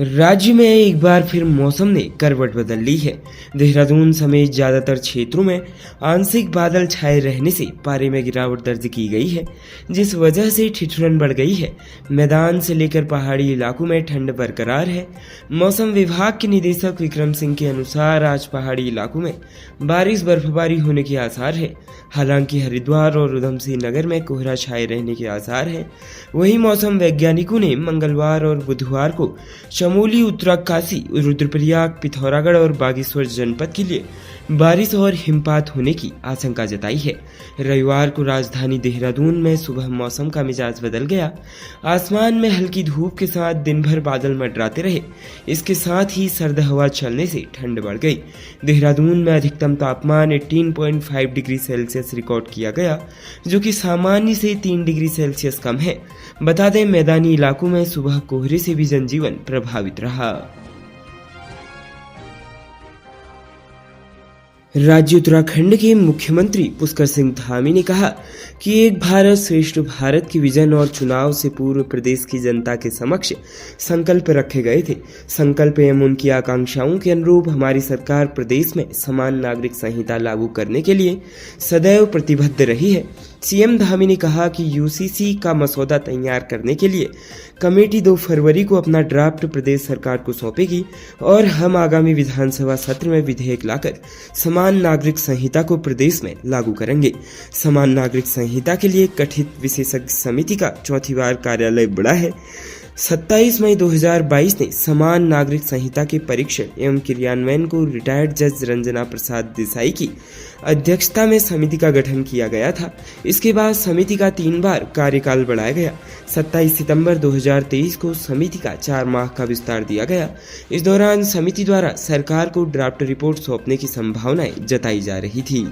राज्य में एक बार फिर मौसम ने करवट बदल ली है। देहरादून समेत ज्यादातर क्षेत्रों में आंशिक बादल छाए रहने से पारे में गिरावट दर्ज की गई है, जिस वजह से ठिठुरन बढ़ गई है। मैदान से लेकर पहाड़ी इलाकों में ठंड बरकरार है। मौसम विभाग के निदेशक विक्रम सिंह के अनुसार आज पहाड़ी इलाकों में बारिश बर्फबारी होने के आसार है। हालांकि हरिद्वार और उधमसिंह नगर में कोहरा छाए रहने के आसार हैं। वहीं मौसम वैज्ञानिकों ने मंगलवार और बुधवार को चमोली, उत्तरकाशी, रुद्रप्रयाग, पिथौरागढ़ और बागेश्वर जनपद के लिए बारिश और हिमपात होने की आशंका जताई है। रविवार को राजधानी देहरादून में सुबह मौसम का मिजाज बदल गया। आसमान में हल्की धूप के साथ दिन भर बादल मंडराते रहे। इसके साथ ही सर्द हवा चलने से ठंड बढ़ गई। देहरादून में अधिकतम तापमान 18.5 डिग्री सेल्सियस रिकॉर्ड किया गया, जो कि सामान्य से 3 डिग्री सेल्सियस कम है। बता दें, मैदानी इलाकों में सुबह कोहरे से भी जनजीवन प्रभावित रहा। राज्य उत्तराखंड के मुख्यमंत्री पुष्कर सिंह धामी ने कहा कि एक भारत श्रेष्ठ भारत की विजन और चुनाव से पूर्व प्रदेश की जनता के समक्ष संकल्प रखे गए थे। संकल्प एवं उनकी आकांक्षाओं के अनुरूप हमारी सरकार प्रदेश में समान नागरिक संहिता लागू करने के लिए सदैव प्रतिबद्ध रही है। सीएम धामी ने कहा कि यूसीसी का मसौदा तैयार करने के लिए कमेटी 2 फरवरी को अपना ड्राफ्ट प्रदेश सरकार को सौंपेगी और हम आगामी विधानसभा सत्र में विधेयक लाकर समान नागरिक संहिता को प्रदेश में लागू करेंगे। समान नागरिक संहिता के लिए गठित विशेषज्ञ समिति का 4थी बार कार्यालय बढ़ा है। 27 मई 2022 ने समान नागरिक संहिता के परीक्षण एवं क्रियान्वयन को रिटायर्ड जज रंजना प्रसाद देसाई की अध्यक्षता में समिति का गठन किया गया था। इसके बाद समिति का 3 बार कार्यकाल बढ़ाया गया। 27 सितंबर 2023 को समिति का 4 माह का विस्तार दिया गया। इस दौरान समिति द्वारा सरकार को ड्राफ्ट रिपोर्ट सौंपने की संभावनाएं जताई जा रही थी।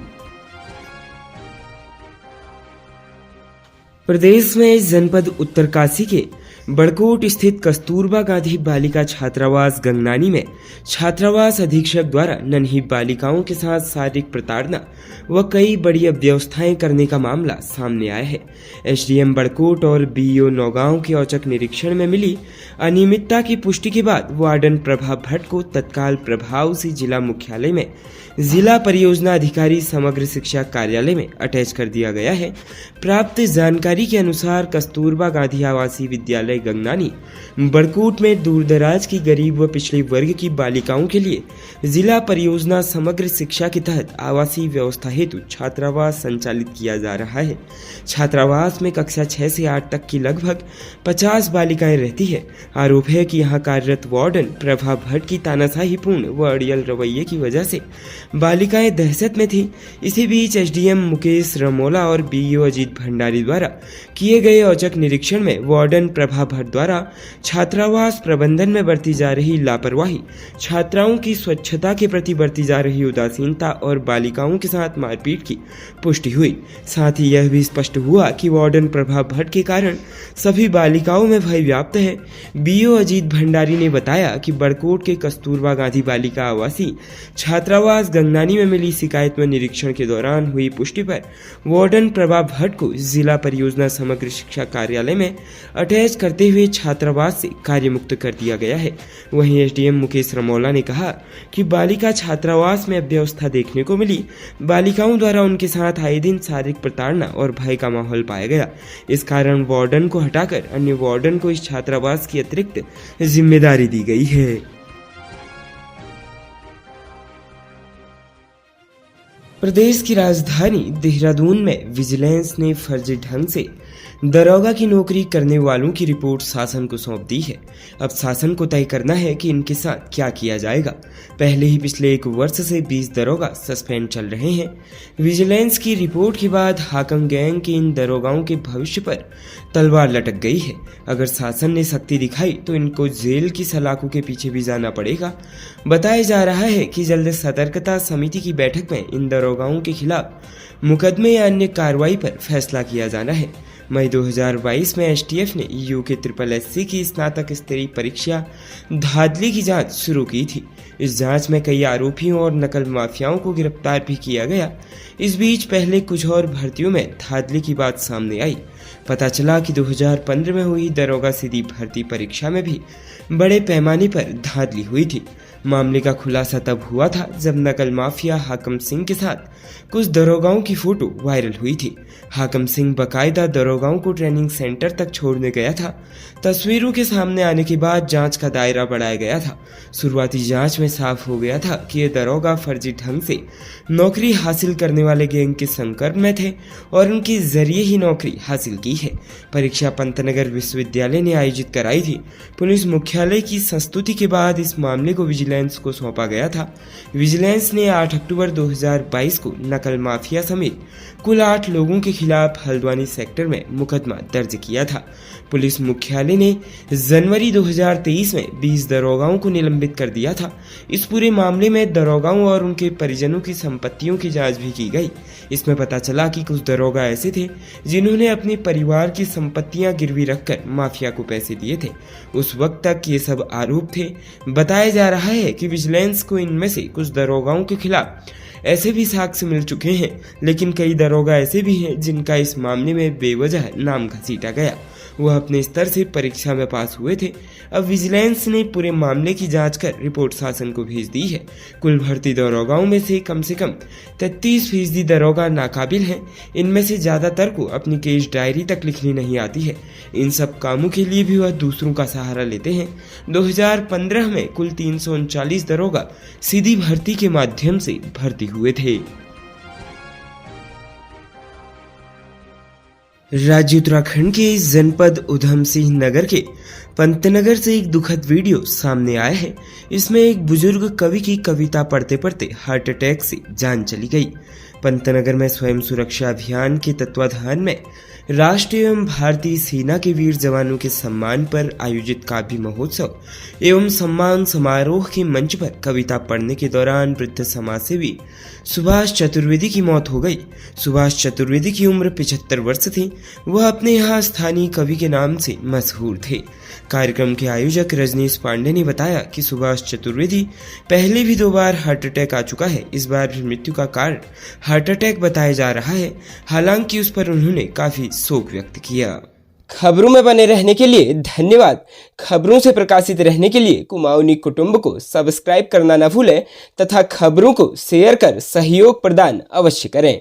प्रदेश में जनपद उत्तरकाशी के बड़कोट स्थित कस्तूरबा गांधी बालिका छात्रावास गंगनानी में छात्रावास अधीक्षक द्वारा नन्ही बालिकाओं के साथ शारीरिक प्रताड़ना व कई बड़ी अव्यवस्थाएं करने का मामला सामने आया है। एसडीएम बड़कोट और बीईओ नौगांव के औचक निरीक्षण में मिली अनियमितता की पुष्टि के बाद वार्डन प्रभा भट्ट को तत्काल प्रभाव से जिला मुख्यालय में जिला परियोजना अधिकारी समग्र शिक्षा कार्यालय में अटैच कर दिया गया है। प्राप्त जानकारी के अनुसार कस्तूरबा गांधी आवासीय विद्यालय गंगनानी बड़कोट में दूरदराज की गरीब व पिछड़े वर्ग की बालिकाओं के लिए जिला परियोजना समग्र शिक्षा के तहत आवासीय व्यवस्था हेतु छात्रावास संचालित किया जा रहा है। छात्रावास में कक्षा 6 से 8 तक की लगभग 50 बालिकाएं रहती है। आरोप है कि यहाँ कार्यरत वार्डन प्रभा भट्ट की तानाशाहीपूर्ण व अड़ियल रवैये की वजह से बालिकाएं दहशत में थी। इसी बीच एसडीएम मुकेश रमोला और बीईओ अजीत भंडारी द्वारा किए गए औचक निरीक्षण में वार्डन प्रभा भट्ट द्वारा छात्रावास प्रबंधन में बरती जा रही लापरवाही, छात्राओं की स्वच्छता के प्रति बरती जा रही उदासीनता और बालिकाओं के साथ मारपीट की पुष्टि हुई। साथ ही यह भी स्पष्ट हुआ कि वार्डन प्रभा भट्ट के कारण सभी बालिकाओं में भय व्याप्त है। बीईओ अजीत भंडारी ने बताया कि बड़कोट के कस्तूरबा गांधी बालिका आवासीय छात्रावास गंगनानी में मिली शिकायत में निरीक्षण के दौरान हुई पुष्टि पर वार्डन प्रभा भट्ट को जिला परियोजना समग्र शिक्षा कार्यालय में अटैच करते हुए छात्रावास से कार्यमुक्त कर दिया गया है। वहीं एसडीएम मुकेश रमौला ने कहा कि बालिका छात्रावास में अव्यवस्था देखने को मिली। बालिकाओं द्वारा उनके साथ आए दिन शारीरिक प्रताड़ना और भय का माहौल पाया गया। इस कारण वार्डन को हटाकर अन्य वार्डन को इस छात्रावास की अतिरिक्त जिम्मेदारी दी गई है। प्रदेश की राजधानी देहरादून में विजिलेंस ने फर्जी ढंग से दरोगा की नौकरी करने वालों की रिपोर्ट शासन को सौंप दी है। अब शासन को तय करना है कि इनके साथ क्या किया जाएगा। पहले ही पिछले 1 वर्ष से 20 दरोगा सस्पेंड चल रहे हैं। विजिलेंस की रिपोर्ट के बाद हाकम गैंग के इन दरोगाओं के भविष्य पर तलवार लटक गई है। अगर शासन ने सख्ती दिखाई तो इनको जेल की सलाखों के पीछे भी जाना पड़ेगा। बताया जा रहा है कि जल्द सतर्कता समिति की बैठक में इन दरोगाओं के खिलाफ मुकदमे या अन्य कार्रवाई पर फैसला किया जाना है। मई 2022 में एसटीएफ ने यूके SSSC की स्नातक स्तरीय परीक्षा धांधली की जांच शुरू की थी। इस जांच में कई आरोपियों और नकल माफियाओं को गिरफ्तार भी किया गया। इस बीच पहले कुछ और भर्तियों में धांधली की बात सामने आई। पता चला कि 2015 में हुई दरोगा सीधी भर्ती परीक्षा में भी बड़े पैमाने पर धांधली हुई थी। मामले का खुलासा तब हुआ था जब नकल माफिया हाकम सिंह के साथ कुछ दरोगाओं की फोटो वायरल हुई थी। हाकम सिंह बकायदा दरोगाओं को ट्रेनिंग सेंटर तक छोड़ने गया था। तस्वीरों के सामने आने के बाद जांच का दायरा बढ़ाया गया था। शुरुआती जांच में साफ हो गया था कि ये दरोगा फर्जी ढंग से नौकरी हासिल करने वाले गैंग के संपर्क में थे और उनके जरिए ही नौकरी हासिल की है। परीक्षा पंतनगर विश्वविद्यालय ने आयोजित कराई थी। पुलिस मुख्यालय की संस्तुति के बाद इस मामले को विजिलेंस को सौंपा गया था। विजिलेंस ने 8 अक्टूबर 2022 को नकल माफिया समेत कुल 8 लोगों के खिलाफ हल्द्वानी सेक्टर में मुकदमा दर्ज किया था। पुलिस मुख्यालय ने जनवरी 2023 में 20 दरोगाओं को निलंबित कर दिया था। इस पूरे मामले में दरोगाओं और उनके परिजनों की संपत्तियों की जांच भी की गई। इसमें पता चला कि कुछ दरोगा ऐसे थे जिन्होंने अपने परिवार की संपत्तियां गिरवी रखकर माफिया को पैसे दिए थे। उस वक्त तक ये सब आरोप थे। बताया जा रहा है कि विजिलेंस को इनमें से कुछ दरोगाओं के खिलाफ ऐसे भी साक्ष्य मिल चुके हैं, लेकिन कई दरोगा ऐसे भी हैं जिनका इस मामले में बेवजह नाम घसीटा गया। वह अपने स्तर से परीक्षा में पास हुए थे। अब विजिलेंस ने पूरे मामले की जांच कर रिपोर्ट शासन को भेज दी है। कुल भर्ती दरोगाओं में से कम 33% दरोगा नाकाबिल हैं। इनमें से ज्यादातर को अपनी केस डायरी तक लिखनी नहीं आती है। इन सब कामों के लिए भी वह दूसरों का सहारा लेते हैं। 2015 में कुल 339 दरोगा सीधी भर्ती के माध्यम से भर्ती हुए थे। राज्य उत्तराखंड के जनपद उधम सिंह नगर के पंतनगर से एक दुखद वीडियो सामने आया है। इसमें एक बुजुर्ग कवि की कविता पढ़ते पढ़ते हार्ट अटैक से जान चली गई। पंतनगर में स्वयं सुरक्षा अभियान के तत्वाधान में राष्ट्रीय एवं भारतीय सेना के वीर जवानों के सम्मान पर आयोजित काव्य महोत्सव एवं सम्मान समारोह के मंच पर कविता पढ़ने के दौरान वृद्ध समाजसेवी सुभाष चतुर्वेदी की मौत हो गई। सुभाष चतुर्वेदी की उम्र 75 वर्ष थी। वह अपने यहाँ स्थानीय कवि के नाम से मशहूर थे। कार्यक्रम के आयोजक रजनीश पांडे ने बताया कि सुभाष चतुर्वेदी पहले भी 2 बार हार्ट अटैक आ चुका है। इस बार भी मृत्यु का कारण हार्ट अटैक बताया जा रहा है। हालांकि उस पर उन्होंने काफी शोक व्यक्त किया। खबरों में बने रहने के लिए धन्यवाद। खबरों से प्रकाशित रहने के लिए कुमाऊनी कुटुंब को सब्सक्राइब करना न भूलें तथा खबरों को शेयर कर सहयोग प्रदान अवश्य करें।